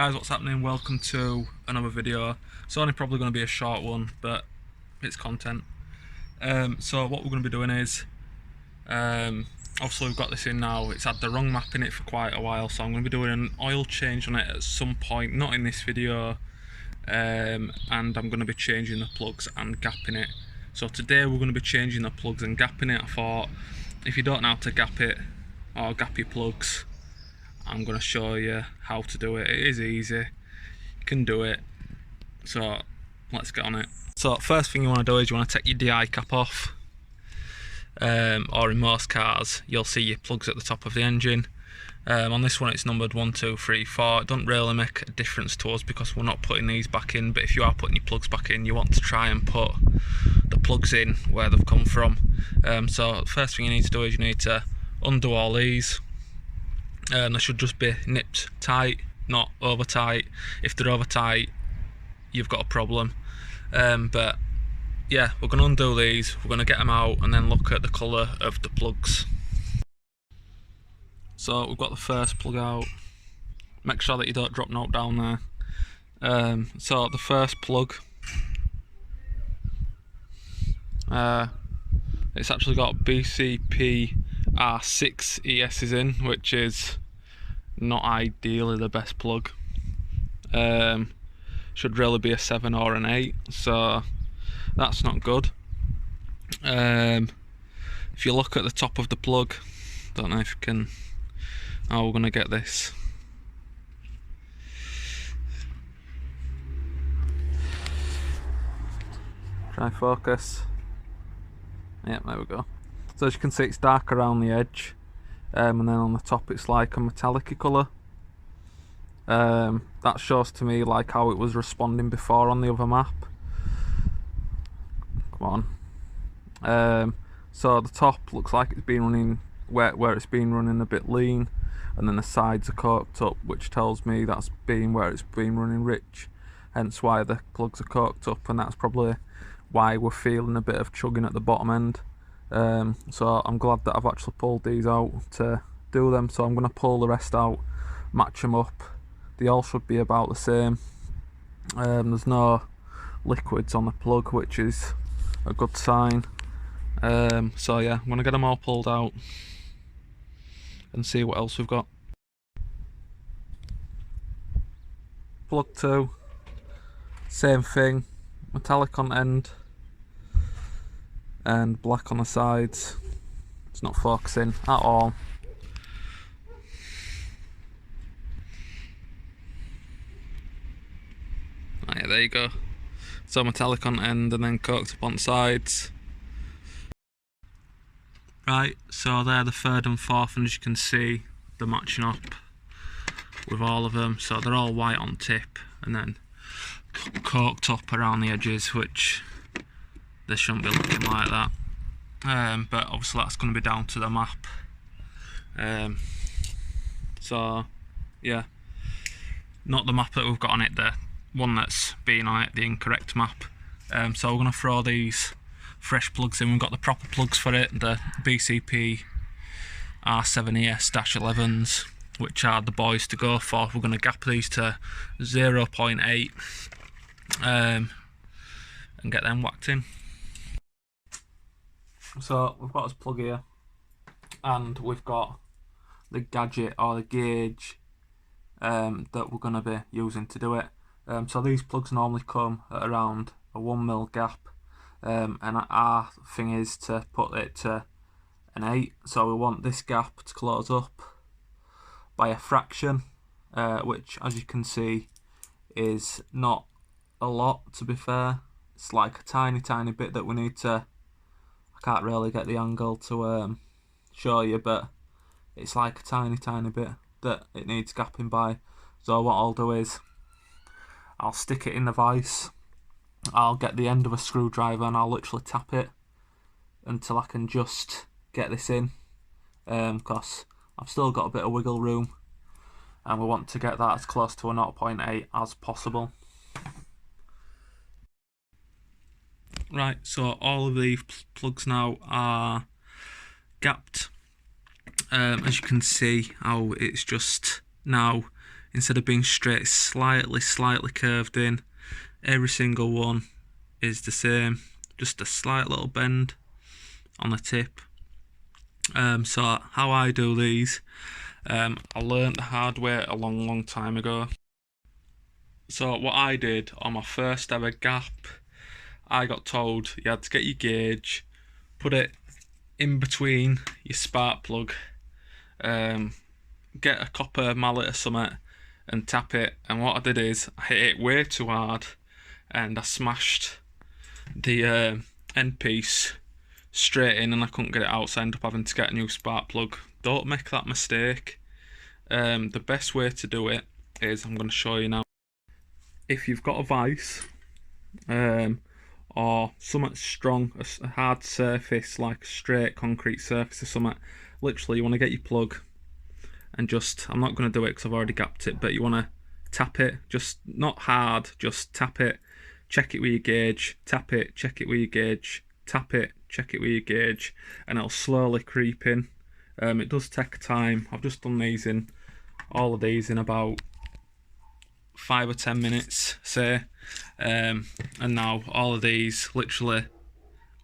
guys, what's happening? Welcome to another video. It's only probably going to be a short one, but it's content. So what we're going to be doing is, obviously we've got this in now. It's had the wrong map in it for quite a while, so I'm going to be doing an oil change on it at some point, not in this video. And I'm going to be changing the plugs and gapping it. So today we're going to be changing the plugs and gapping it. I thought, if you don't know how to gap it or gap your plugs, I'm going to show you how to do it. It is easy, you can do it, so let's get on it. So first thing you want to do is you want to take your DI cap off, or in most cars you'll see your plugs at the top of the engine. On this one it's numbered 1, 2, 3, 4. It doesn't really make a difference to us because we're not putting these back in, but if you are putting your plugs back in, you want to try and put the plugs in where they've come from. So the first thing you need to do is you need to undo all these. They should just be nipped tight, not over tight. If they're over tight, you've got a problem. But yeah, we're going to undo these, we're going to get them out and then look at the colour of the plugs. So we've got the first plug out. Make sure that you don't drop note down there. So the first plug, it's actually got BCP R6 ESs in, which is not ideally the best plug. Should really be a 7 or an 8, so that's not good. If you look at the top of the plug, don't know if you can, we're going to get this. Try focus. Yeah, there we go. So as you can see, it's dark around the edge, and then on the top it's like a metallic colour. That shows to me like how it was responding before on the other map. Come on. So the top looks like it's been running where it's been running a bit lean, and then the sides are coked up, which tells me that's been where it's been running rich, hence why the plugs are coked up, and that's probably why we're feeling a bit of chugging at the bottom end. So I'm glad that I've actually pulled these out to do them, so I'm going to pull the rest out, match them up. They all should be about the same. There's no liquids on the plug, which is a good sign. So yeah, I'm going to get them all pulled out and see what else we've got. Plug 2, same thing, metallic on end and black on the sides. It's not focusing at all. Right, there you go. So metallic on end and then coked up on sides. Right, so they're the third and fourth, and as you can see, they're matching up with all of them. So they're all white on tip and then coked up around the edges, which they shouldn't be looking like that. But obviously that's going to be down to the map. So yeah, not the map that we've got on it, the one that's been on it, the incorrect map. So we're going to throw these fresh plugs in. We've got the proper plugs for it, the BCP R7ES-11s, which are the boys to go for. We're going to gap these to 0.8 and get them whacked in. So we've got this plug here, and we've got the gadget or the gauge that we're going to be using to do it. So these plugs normally come at around a 1mm gap, and our thing is to put it to an 8. So we want this gap to close up by a fraction, which as you can see is not a lot, to be fair. It's like a tiny bit that we need to, I can't really get the angle to show you, but it's like a tiny bit that it needs gapping by. So what I'll do is I'll stick it in the vise, I'll get the end of a screwdriver and I'll literally tap it until I can just get this in, because I've still got a bit of wiggle room and we want to get that as close to a 0.8 as possible. Right, so all of these plugs now are gapped. As you can see how it's just now instead of being straight, it's slightly curved in. Every single one is the same, just a slight little bend on the tip. So how I do these, I learnt the hard way a long time ago. So what I did on my first ever gap, I got told you had to get your gauge, put it in between your spark plug, get a copper mallet or something and tap it, and what I did is I hit it way too hard and I smashed the end piece straight in and I couldn't get it out, so I ended up having to get a new spark plug. Don't make that mistake. The best way to do it is, I'm going to show you now. If you've got a vice or something strong, a hard surface like a straight concrete surface or something, literally you want to get your plug and just, I'm not going to do it because I've already gapped it, but you want to tap it, just not hard, just tap it, check it with your gauge, tap it, check it with your gauge, tap it, check it with your gauge, and it'll slowly creep in. It does take time. I've just done these in, all of these in about 5 or 10 minutes, say, and now all of these, literally,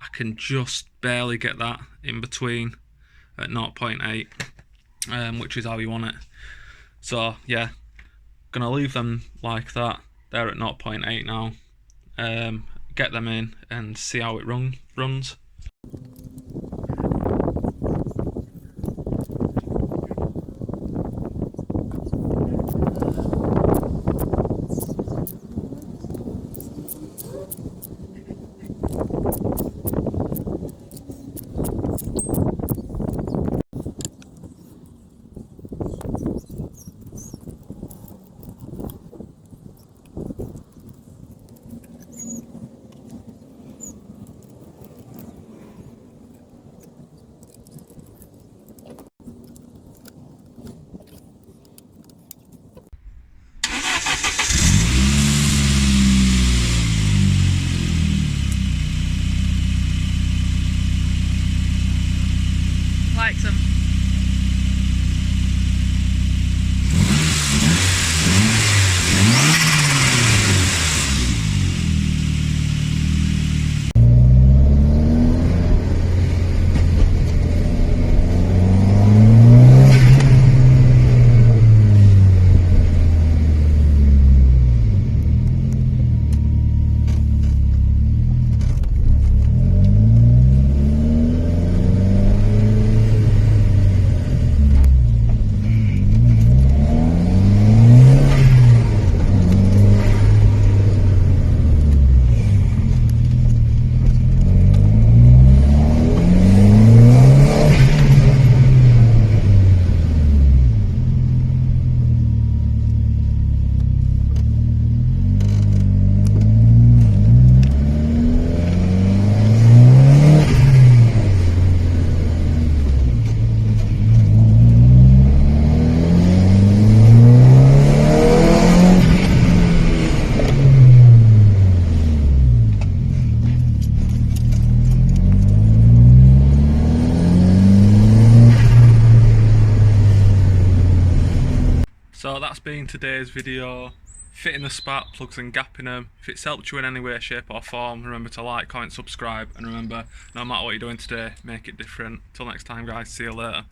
I can just barely get that in between at 0.8, which is how you want it. So yeah, gonna leave them like that. They're at 0.8 now. Get them in and see how it runs. Likes them. So that's been today's video, fitting the spark plugs and gapping them. If it's helped you in any way, shape or form, remember to like, comment, subscribe, and remember, no matter what you're doing today, make it different. Till next time guys, see you later.